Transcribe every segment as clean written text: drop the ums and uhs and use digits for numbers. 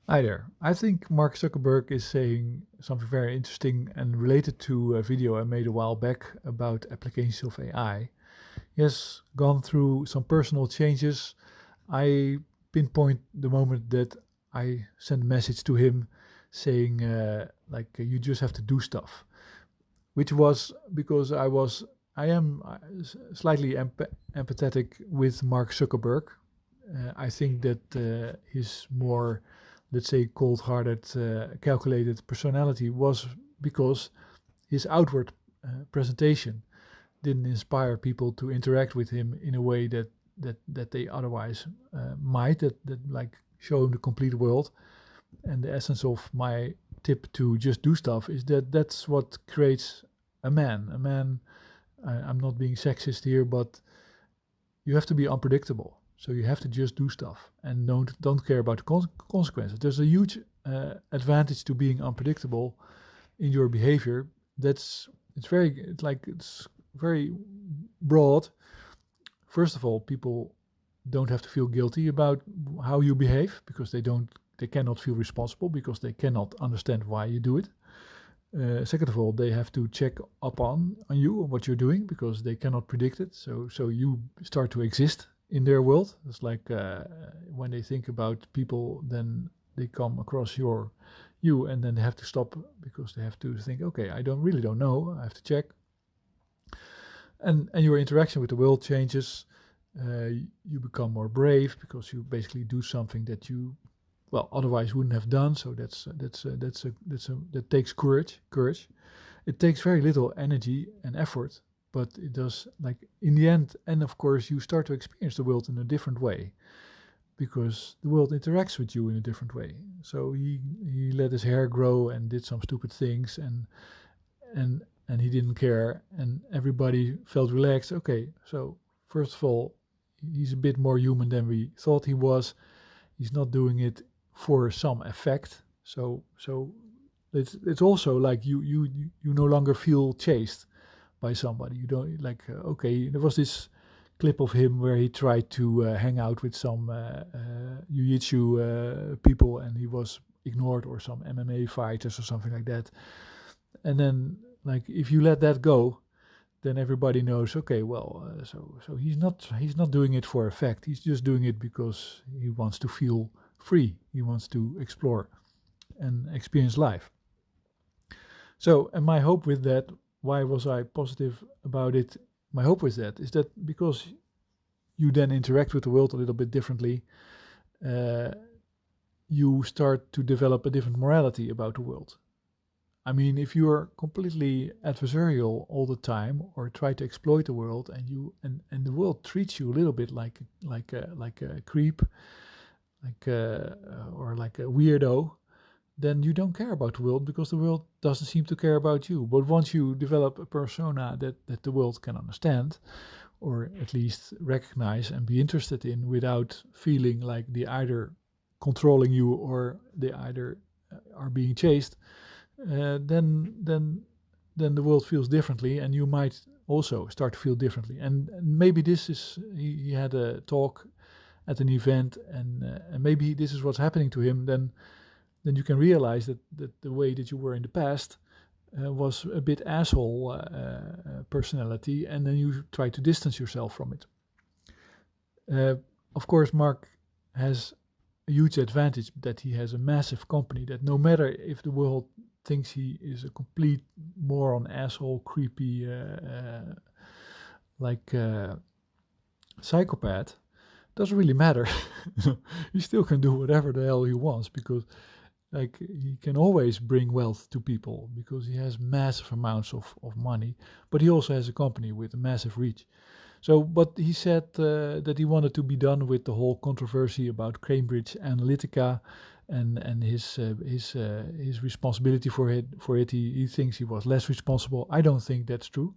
Hi there. I think Mark Zuckerberg is saying something very interesting and related to a video I made a while back about applications of AI. He has gone through some personal changes. I pinpoint the moment that I sent a message to him saying, you just have to do stuff, which was because I am slightly empathetic with Mark Zuckerberg. I think that his more, let's say, cold-hearted, calculated personality was because his outward presentation didn't inspire people to interact with him in a way that they otherwise might. That like show him the complete world. And the essence of my tip to just do stuff is that that's what creates a man. A man. I'm not being sexist here, but you have to be unpredictable. So you have to just do stuff and don't care about the consequences. There's a huge advantage to being unpredictable in your behavior. It's very broad. First of all, people don't have to feel guilty about how you behave because they cannot feel responsible because they cannot understand why you do it. Second of all, they have to check up on you on what you're doing because they cannot predict it. So you start to exist in their world. It's like when they think about people, then they come across you, and then they have to stop because they have to think, okay, I don't know. I have to check, and your interaction with the world changes. You become more brave because you basically do something that you otherwise wouldn't have done. So that takes courage. It takes very little energy and effort, but it does, like, in the end. And of course you start to experience the world in a different way because the world interacts with you in a different way. So he let his hair grow and did some stupid things, and he didn't care, and everybody felt relaxed. Okay, so first of all, he's a bit more human than we thought he was. He's not doing it for some effect. So it's also like you no longer feel chased by somebody. You don't like okay. There was this clip of him where he tried to hang out with some jiu-jitsu people, and he was ignored, or some MMA fighters or something like that. And then, like, if you let that go, then everybody knows. Okay, so he's not doing it for effect. He's just doing it because he wants to feel free. He wants to explore and experience life. So, and my hope with that, why was I positive about it? My hope with that is that because you then interact with the world a little bit differently, uh, you start to develop a different morality about the world. I mean, if you are completely adversarial all the time or try to exploit the world, and the world treats you a little bit like a creep, or like a weirdo, then you don't care about the world because the world doesn't seem to care about you. But once you develop a persona that the world can understand, or at least recognize and be interested in, without feeling like they either controlling you or they either are being chased, then the world feels differently, and you might also start to feel differently. And maybe this is he had a talk at an event, and maybe this is what's happening to him. Then you can realize that the way that you were in the past was a bit asshole personality, and then you try to distance yourself from it. Uh, of course, Mark has a huge advantage that he has a massive company that no matter if the world thinks he is a complete moron, asshole, creepy, like psychopath, doesn't really matter. He still can do whatever the hell he wants because, like, he can always bring wealth to people because he has massive amounts of money, but he also has a company with a massive reach. So, but he said that he wanted to be done with the whole controversy about Cambridge Analytica, and his responsibility for it. He thinks he was less responsible. I don't think that's true,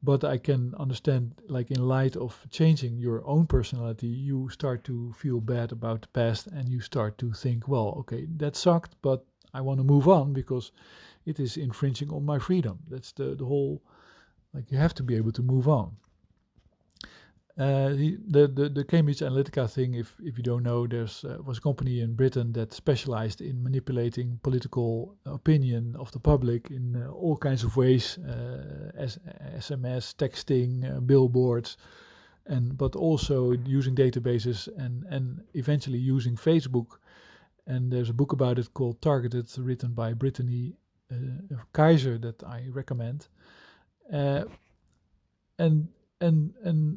but I can understand, like, in light of changing your own personality, you start to feel bad about the past, and you start to think, well, okay, that sucked, but I want to move on because it is infringing on my freedom. That's the whole, like, you have to be able to move on. The Cambridge Analytica thing, if you don't know, there's was a company in Britain that specialized in manipulating political opinion of the public in all kinds of ways, SMS, texting, billboards, but also using databases and eventually using Facebook. And there's a book about it called Targeted, written by Brittany Kaiser, that I recommend. And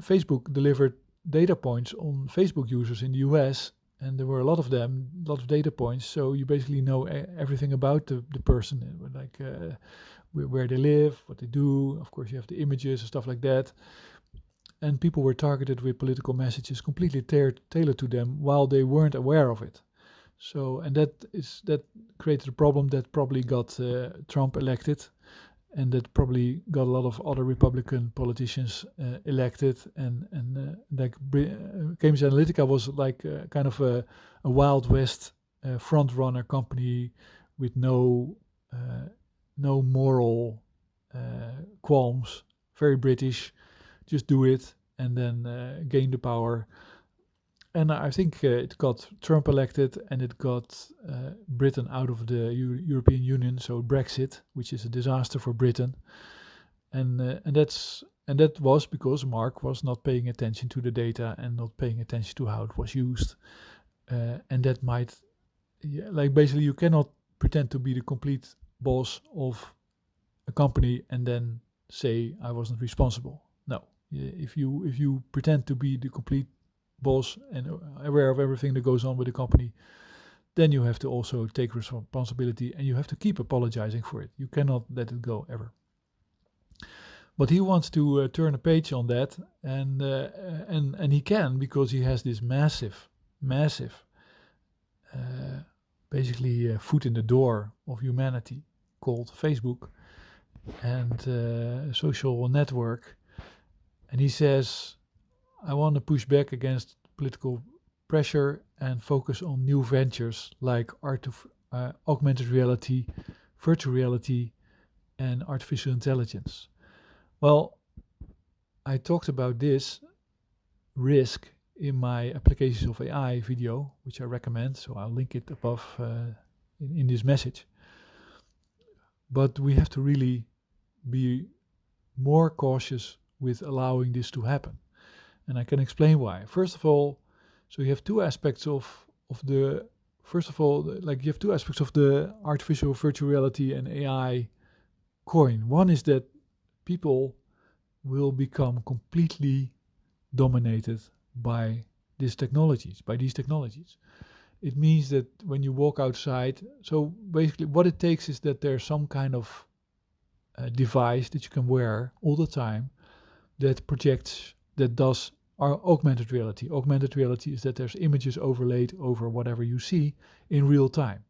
Facebook delivered data points on Facebook users in the US, and there were a lot of them, a lot of data points. So you basically know everything about the person, like where they live, what they do. Of course, you have the images and stuff like that. And people were targeted with political messages completely tailored to them while they weren't aware of it. So, and that created a problem that probably got Trump elected, and that probably got a lot of other Republican politicians elected. And like Cambridge Analytica was like kind of a Wild West front runner company with no moral qualms, very British. Just do it and then gain the power. And I think it got Trump elected, and it got Britain out of the European Union, so Brexit, which is a disaster for Britain. And that was because Mark was not paying attention to the data and not paying attention to how it was used. And that might, like basically, you cannot pretend to be the complete boss of a company and then say I wasn't responsible. No, if you pretend to be the complete boss and aware of everything that goes on with the company, then you have to also take responsibility, and you have to keep apologizing for it. You cannot let it go ever. But he wants to turn a page on that, and he can, because he has this massive, basically foot in the door of humanity called Facebook and social network. And he says, I want to push back against political pressure and focus on new ventures like augmented reality, virtual reality, and artificial intelligence. Well, I talked about this risk in my applications of AI video, which I recommend, so I'll link it above in this message. But we have to really be more cautious with allowing this to happen. And I can explain why. First of all, so you have two aspects of the, first of all, like you have two aspects of the artificial virtual reality and AI coin. One is that people will become completely dominated by these technologies. It means that when you walk outside, so basically what it takes is that there's some kind of device that you can wear all the time that projects, that does our augmented reality. Augmented reality is that there's images overlaid over whatever you see in real time.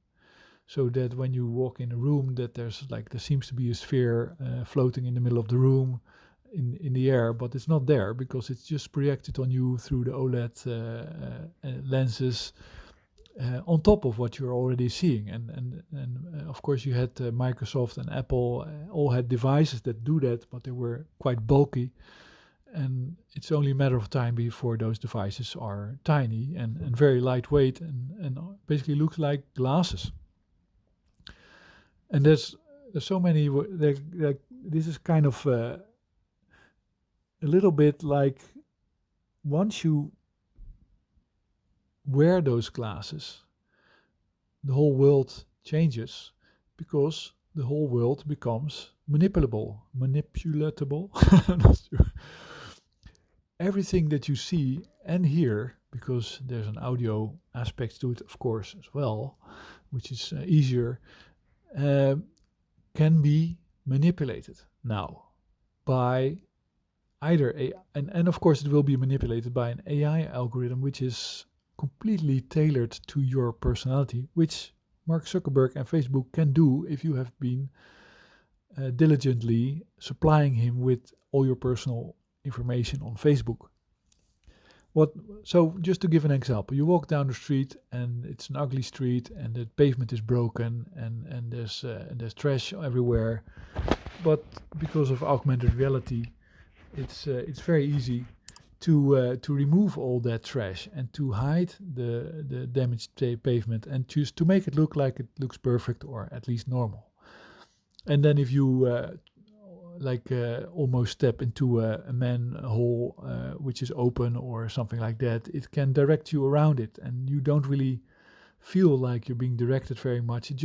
So that when you walk in a room, that there seems to be a sphere floating in the middle of the room in the air, but it's not there because it's just projected on you through the OLED lenses on top of what you're already seeing. And of course you had Microsoft and Apple all had devices that do that, but they were quite bulky. And it's only a matter of time before those devices are tiny and very lightweight and basically look like glasses. And there's so many, this is kind of a little bit like once you wear those glasses, the whole world changes because the whole world becomes manipulatable. I'm not sure. Everything that you see and hear, because there's an audio aspect to it, of course, as well, which is easier, can be manipulated now by either and of course it will be manipulated by an AI algorithm, which is completely tailored to your personality, which Mark Zuckerberg and Facebook can do if you have been diligently supplying him with all your personal information on Facebook. So just to give an example, you walk down the street and it's an ugly street and the pavement is broken and there's trash everywhere, but because of augmented reality, it's very easy to remove all that trash and to hide the damaged pavement and just to make it look like it looks perfect or at least normal. And then if you almost step into a manhole which is open or something like that, it can direct you around it, and you don't really feel like you're being directed very much. It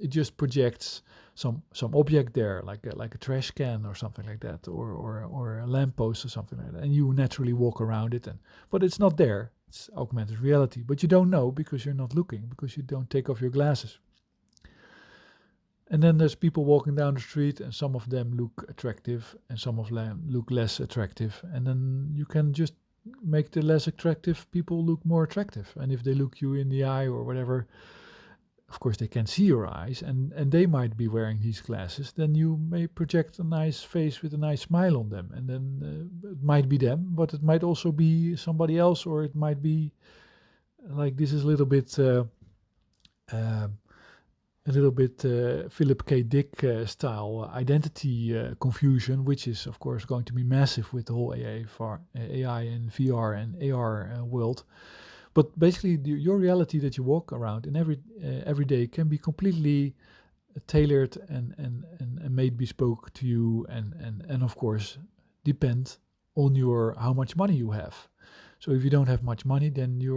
just projects some object there, like a trash can or something like that, or a lamppost or something like that, and you naturally walk around it, but it's not there. It's augmented reality, but you don't know because you're not looking, because you don't take off your glasses. And then there's people walking down the street, and some of them look attractive and some of them look less attractive. And then you can just make the less attractive people look more attractive. And if they look you in the eye or whatever, of course they can see your eyes, and they might be wearing these glasses. Then you may project a nice face with a nice smile on them. And then it might be them, but it might also be somebody else, or it might be like this is a little bit Philip K. Dick style identity confusion, which is of course going to be massive with the whole AI and VR and AR world. But basically, your reality that you walk around in every day can be completely tailored and made bespoke to you, and of course depend on how much money you have. So if you don't have much money, then you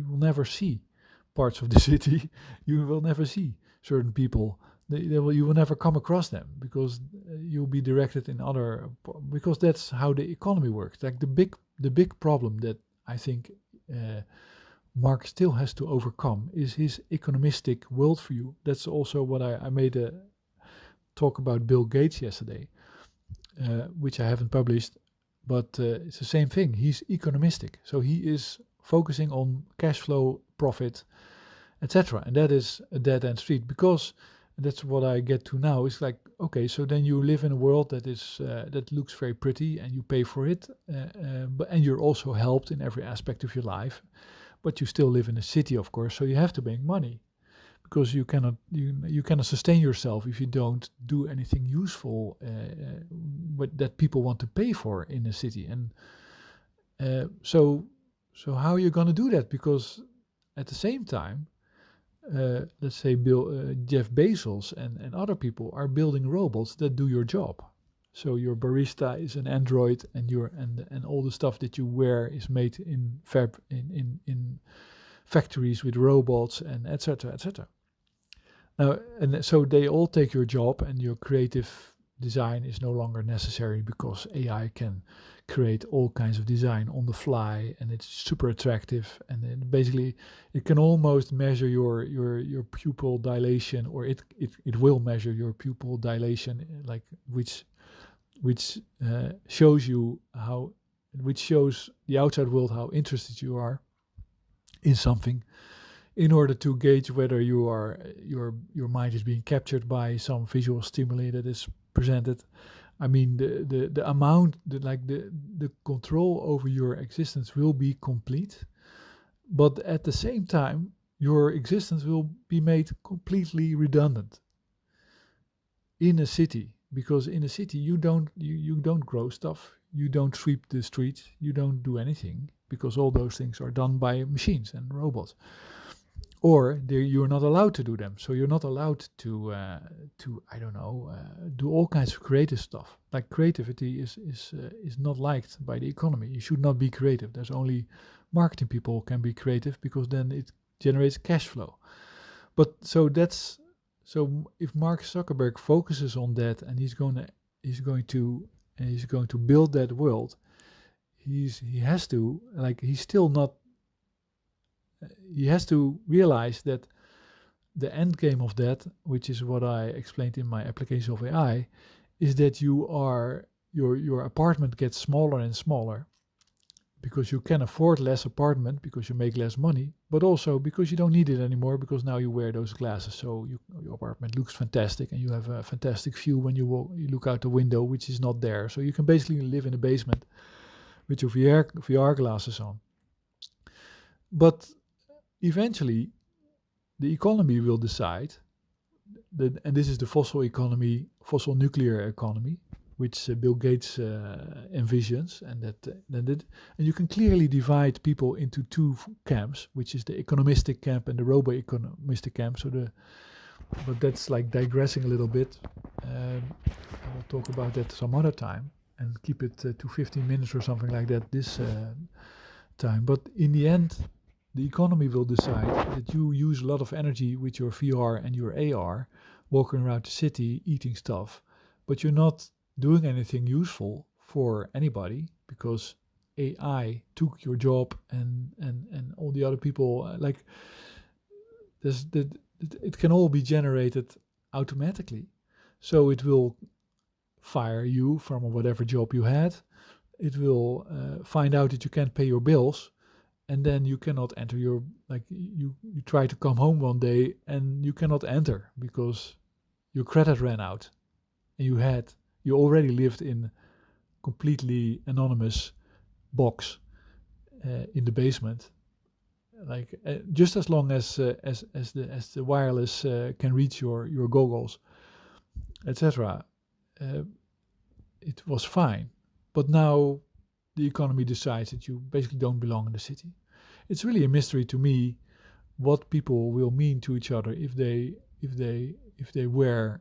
will never see parts of the city. You will never see certain people. You will never come across them, because you'll be directed in other. Because that's how the economy works. Like the big problem that I think Mark still has to overcome is his economistic worldview. That's also what I made a talk about Bill Gates yesterday, which I haven't published, but it's the same thing. He's economistic, so he is focusing on cash flow, profit, etc. And that is a dead-end street, because that's what I get to now. It's like, okay, so then you live in a world that looks very pretty, and you pay for it, and you're also helped in every aspect of your life. But you still live in a city, of course, so you have to make money, because you cannot sustain yourself if you don't do anything useful that people want to pay for in a city. And so how are you going to do that? Because at the same time, let's say Jeff Bezos and other people are building robots that do your job. So your barista is an android, and all the stuff that you wear is made in factories with robots, and etc. etc. Now, and so they all take your job, and your creative design is no longer necessary, because AI can create all kinds of design on the fly, and it's super attractive. And then basically, it can almost measure your pupil dilation, or it will measure your pupil dilation, like which shows the outside world how interested you are in something, in order to gauge whether your mind is being captured by some visual stimuli that is presented. I mean, the amount, the control over your existence will be complete, but at the same time, your existence will be made completely redundant in a city. Because in a city, you don't grow stuff, you don't sweep the streets, you don't do anything, because all those things are done by machines and robots, or you're not allowed to do them. So you're not allowed to do all kinds of creative stuff. Like creativity is not liked by the economy. You should not be creative. There's only marketing people can be creative, because then it generates cash flow. But so if Mark Zuckerberg focuses on that, and he's going to build that world, he has to realize that the end game of that, which is what I explained in my application of AI, is that your apartment gets smaller and smaller, because you can afford less apartment because you make less money, but also because you don't need it anymore, because now you wear those glasses. So your apartment looks fantastic, and you have a fantastic view when you look out the window, which is not there. So you can basically live in a basement with your VR glasses on. But eventually, the economy will decide, and this is the fossil nuclear economy, which Bill Gates envisions, and and you can clearly divide people into two camps, which is the economistic camp and the robo-economistic camp. But that's like digressing a little bit. I will talk about that some other time and keep it to 15 minutes or something like that this time. But in the end, the economy will decide that you use a lot of energy with your VR and your AR, walking around the city, eating stuff, but you're not doing anything useful for anybody because AI took your job and all the other people. It can all be generated automatically. So it will fire you from whatever job you had. It will find out that you can't pay your bills, and then you cannot enter you try to come home one day and you cannot enter because your credit ran out, and you already lived in completely anonymous box in the basement, just as long as the wireless can reach your goggles, etc. It was fine, but now the economy decides that you basically don't belong in the city. It's really a mystery to me what people will mean to each other if they wear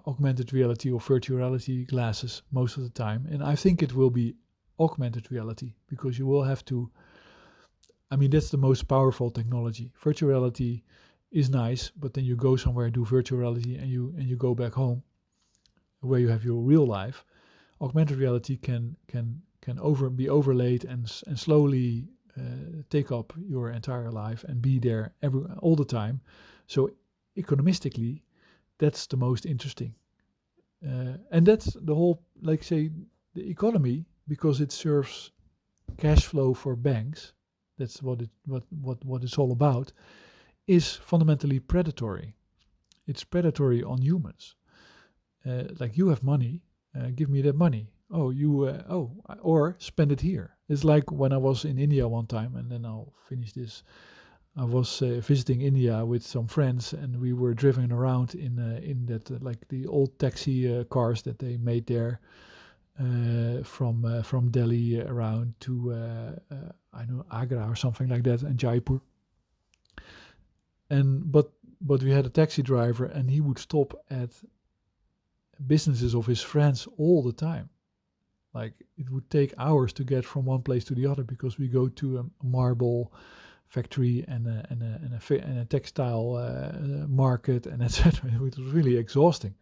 augmented reality or virtual reality glasses most of the time. And I think it will be augmented reality, because you will have to, that's the most powerful technology. Virtual reality is nice, but then you go somewhere and do virtual reality and you go back home where you have your real life. Augmented reality can be overlaid and slowly take up your entire life and be there all the time. So economistically, that's the most interesting, and that's the whole, the economy, because it serves cash flow for banks. That's what it's all about. Is fundamentally predatory. It's predatory on humans. You have money, give me that money. Or spend it here. It's like when I was in India one time, and then I'll finish this. I was visiting India with some friends, and we were driving around in that the old taxi cars that they made there, from Delhi around to Agra or something like that, and Jaipur. But we had a taxi driver, and he would stop at businesses of his friends all the time. It would take hours to get from one place to the other, because we go to a marble factory and a textile market and etc. It was really exhausting,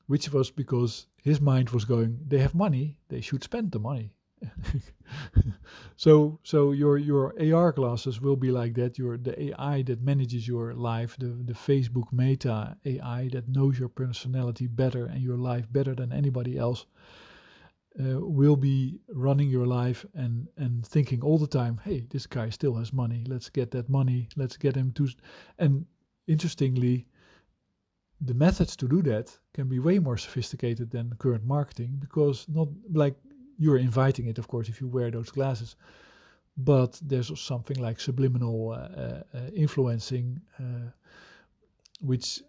which was because his mind was going, they have money, they should spend the money. So your AR glasses will be like that. The AI that manages your life, the Facebook Meta AI that knows your personality better and your life better than anybody else, will be running your life and thinking all the time, hey, this guy still has money, let's get that money, let's get him to. And interestingly, the methods to do that can be way more sophisticated than current marketing, because not like you're inviting it, of course, if you wear those glasses, but there's something like subliminal influencing, which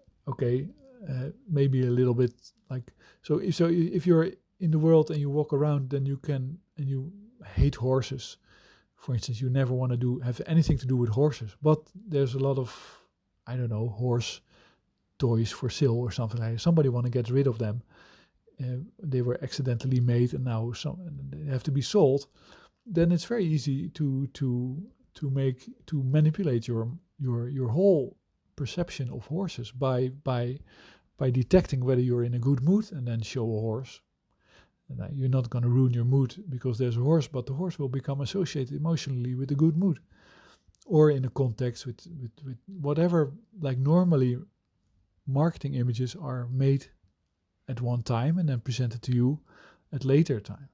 maybe a little bit so if you're in the world and you walk around, then you hate horses, for instance. You never want to have anything to do with horses, but there's a lot of horse toys for sale or something like that. Somebody want to get rid of them. They were accidentally made and now they have to be sold. Then it's very easy to manipulate your whole perception of horses by detecting whether you're in a good mood and then show a horse. And you're not going to ruin your mood because there's a horse, but the horse will become associated emotionally with a good mood, or in a context with whatever. Normally, marketing images are made at one time and then presented to you at later time.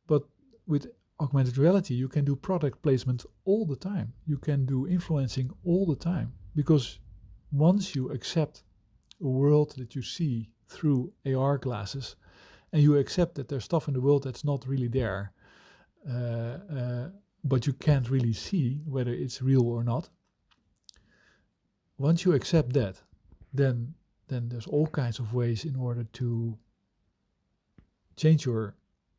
But with augmented reality, you can do product placement all the time. You can do influencing all the time, because once you accept a world that you see through AR glasses, and you accept that there's stuff in the world that's not really there, but you can't really see whether it's real or not. Once you accept that, then there's all kinds of ways in order to change your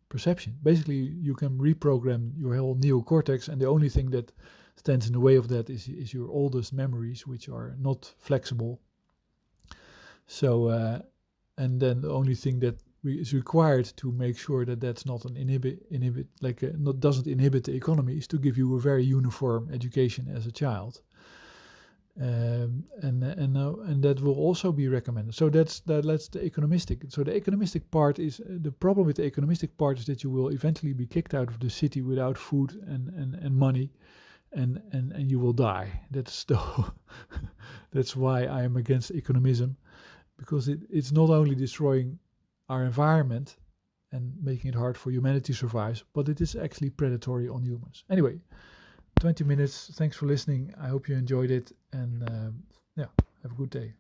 perception. Basically, you can reprogram your whole neocortex, and the only thing that stands in the way of that is your oldest memories, which are not flexible. So, and then the only thing that is required to make sure that that's not an doesn't inhibit the economy is to give you a very uniform education as a child. And that will also be recommended. So that's the economistic. So the economistic part is the problem with the economistic part is that you will eventually be kicked out of the city without food and money, and you will die. That's that's why I am against economism, because it's not only destroying our environment and making it hard for humanity to survive, but it is actually predatory on humans. Anyway, 20 minutes. Thanks for listening. I hope you enjoyed it, and have a good day.